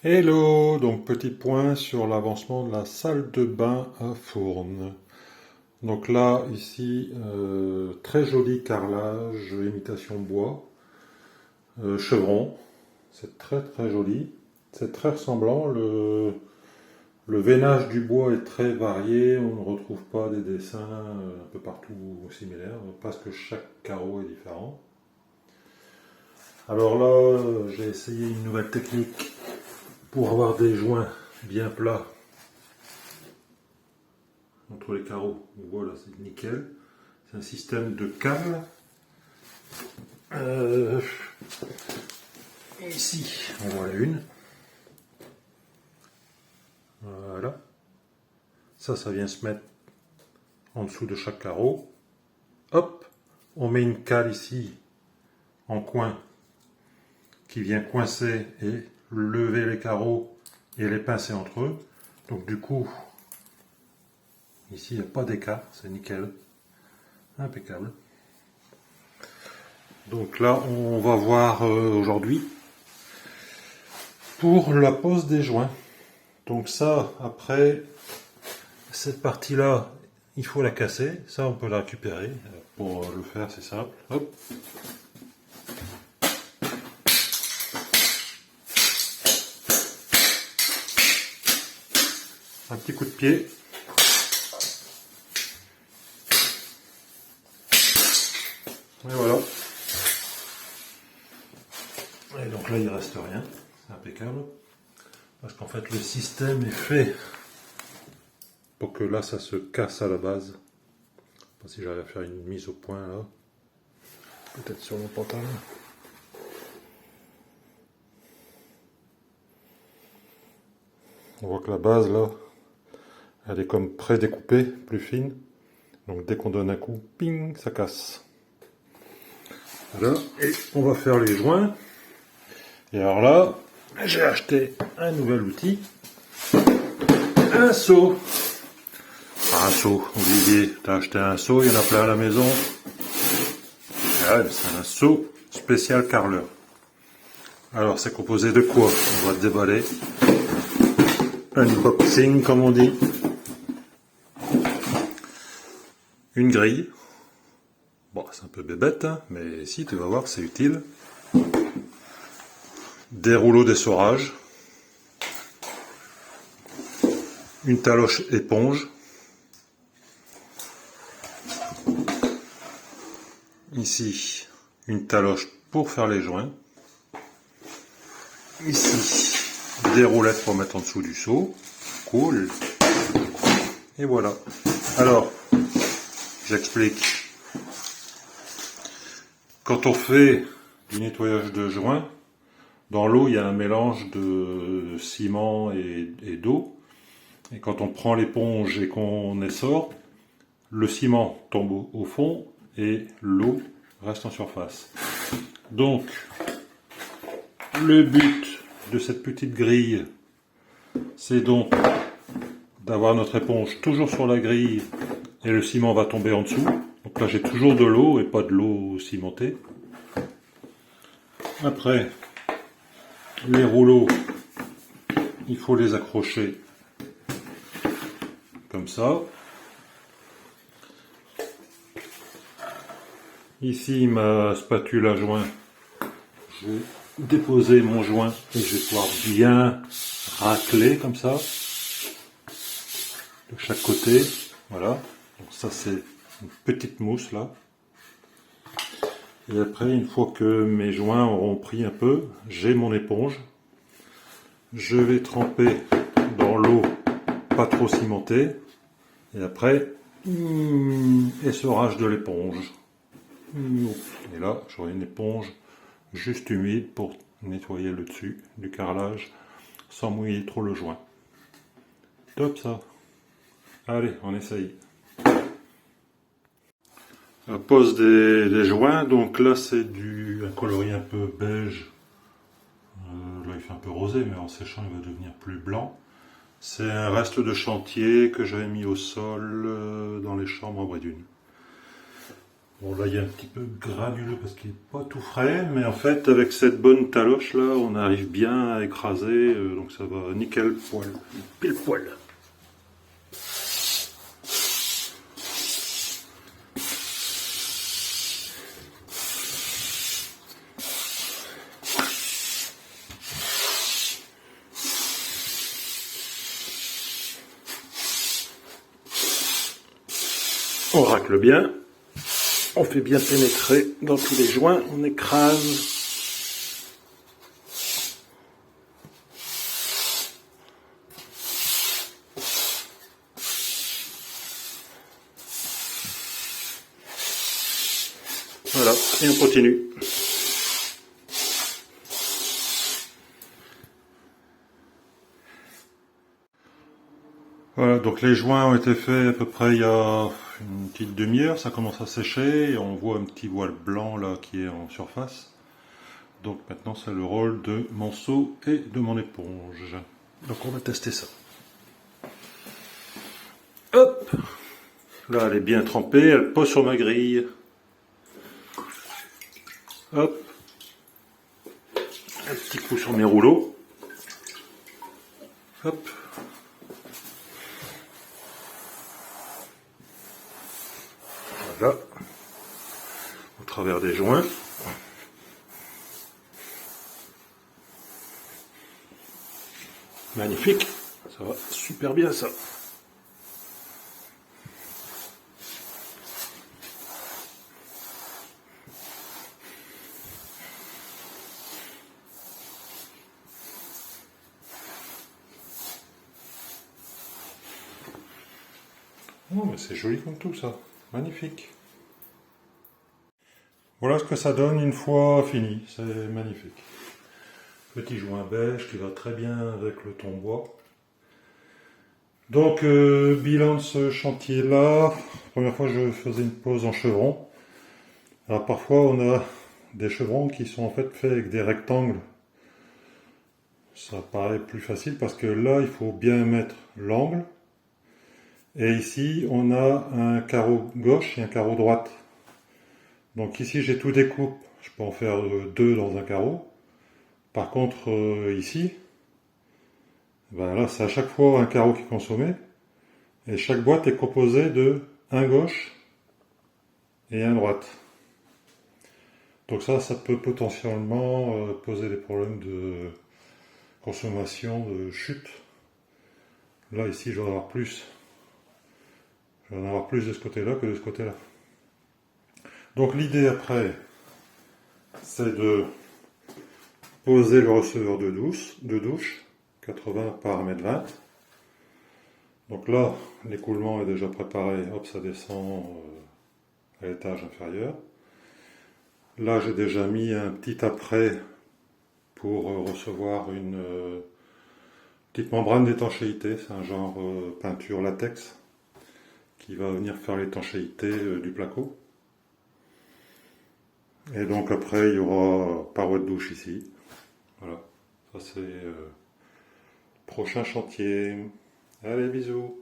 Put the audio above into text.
Hello, donc petit point sur l'avancement de la salle de bain à Fournes. Donc là, ici, très joli carrelage, imitation bois, chevron, c'est très très joli, c'est très ressemblant, le veinage du bois est très varié, on ne retrouve pas des dessins un peu partout similaires, parce que chaque carreau est différent. Alors là, j'ai essayé une nouvelle technique pour avoir des joints bien plats entre les carreaux. Voilà, c'est nickel. C'est un système de câbles. Euh, Ici, on voit la une. Voilà. Ça vient se mettre en dessous de chaque carreau. Hop, on met une cale ici en coin qui vient coincer et lever les carreaux et les pincer entre eux. Donc du coup, ici il n'y a pas d'écart, c'est nickel. Impeccable. Donc là, on va voir aujourd'hui pour la pose des joints. Donc ça, après, cette partie-là, il faut la casser. Ça, on peut la récupérer. Pour le faire, c'est simple. Hop. Un petit coup de pied. Et voilà. Et donc là, il ne reste rien. C'est impeccable. Parce qu'en fait, le système est fait pour que là, ça se casse à la base. Je sais pas si j'arrive à faire une mise au point là. Peut-être sur mon pantalon. On voit que la base là, elle est comme pré-découpée, plus fine. Donc dès qu'on donne un coup, ping, ça casse. Voilà, et on va faire les joints. Et alors là, j'ai acheté un nouvel outil. Un seau. Un seau, Olivier, t'as acheté un seau, il y en a plein à la maison. Ouais, c'est un seau spécial carreleur. Alors c'est composé de quoi? On va déballer. Unboxing comme on dit. Une grille. Bon, c'est un peu bébête, hein, mais si, tu vas voir, c'est utile. Des rouleaux d'essorage. Une taloche éponge. Ici, une taloche pour faire les joints. Ici, des roulettes pour mettre en dessous du seau. Cool. Et voilà. Alors, j'explique. Quand on fait du nettoyage de joints, dans l'eau, il y a un mélange de ciment et d'eau. Et quand on prend l'éponge et qu'on essore, le ciment tombe au fond et l'eau reste en surface. Donc, le but de cette petite grille, c'est donc d'avoir notre éponge toujours sur la grille et le ciment va tomber en dessous. Donc là, j'ai toujours de l'eau et pas de l'eau cimentée. Après, les rouleaux, il faut les accrocher comme ça. Ici, ma spatule à joint, je vais déposer mon joint et je vais pouvoir bien racler comme ça de chaque côté. Voilà. Donc ça, c'est une petite mousse là. Et après, une fois que mes joints auront pris un peu, j'ai mon éponge. Je vais tremper dans l'eau pas trop cimentée. Et après, essorage de l'éponge. Et là, j'aurai une éponge juste humide pour nettoyer le dessus du carrelage sans mouiller trop le joint. Top ça. Allez, on essaye. La pose des joints, donc là c'est un coloris un peu beige. Là il fait un peu rosé, mais en séchant il va devenir plus blanc. C'est un reste de chantier que j'avais mis au sol dans les chambres à Brédune. Bon, là il est un petit peu granuleux parce qu'il n'est pas tout frais, mais en fait avec cette bonne taloche là, on arrive bien à écraser, donc ça va nickel poil, pile poil. On racle bien, on fait bien pénétrer dans tous les joints, on écrase. Voilà, et on continue. Voilà, donc les joints ont été faits à peu près il y a une petite demi-heure, ça commence à sécher, et on voit un petit voile blanc là qui est en surface. Donc maintenant c'est le rôle de mon seau et de mon éponge. Donc on va tester ça. Hop! Là elle est bien trempée, elle pose sur ma grille. Hop! Un petit coup sur mes rouleaux. Hop! Voilà. Au travers des joints. Magnifique, ça va super bien ça. Oh, mais c'est joli comme tout ça, magnifique. Voilà ce que ça donne une fois fini, c'est magnifique. Petit joint beige qui va très bien avec le ton bois. Donc, bilan de ce chantier-là. Première fois, je faisais une pose en chevron. Alors, parfois, on a des chevrons qui sont en fait faits avec des rectangles. Ça paraît plus facile parce que là, il faut bien mettre l'angle. Et ici, on a un carreau gauche et un carreau droite. Donc ici, j'ai tout découpe. Je peux en faire deux dans un carreau. Par contre, ici, ben là, c'est à chaque fois un carreau qui est consommé. Et chaque boîte est composée de un gauche et un droite. Donc ça peut potentiellement poser des problèmes de consommation, de chute. Là, ici, je vais en avoir plus. Je vais en avoir plus de ce côté-là que de ce côté-là. Donc l'idée après, c'est de poser le receveur de douche, 80 par 1,20 m. Donc là, l'écoulement est déjà préparé, hop, ça descend à l'étage inférieur. Là, j'ai déjà mis un petit apprêt pour recevoir une petite membrane d'étanchéité. C'est un genre peinture latex qui va venir faire l'étanchéité du placo. Et donc après, il y aura paroi de douche ici. Voilà, ça c'est prochain chantier. Allez, bisous.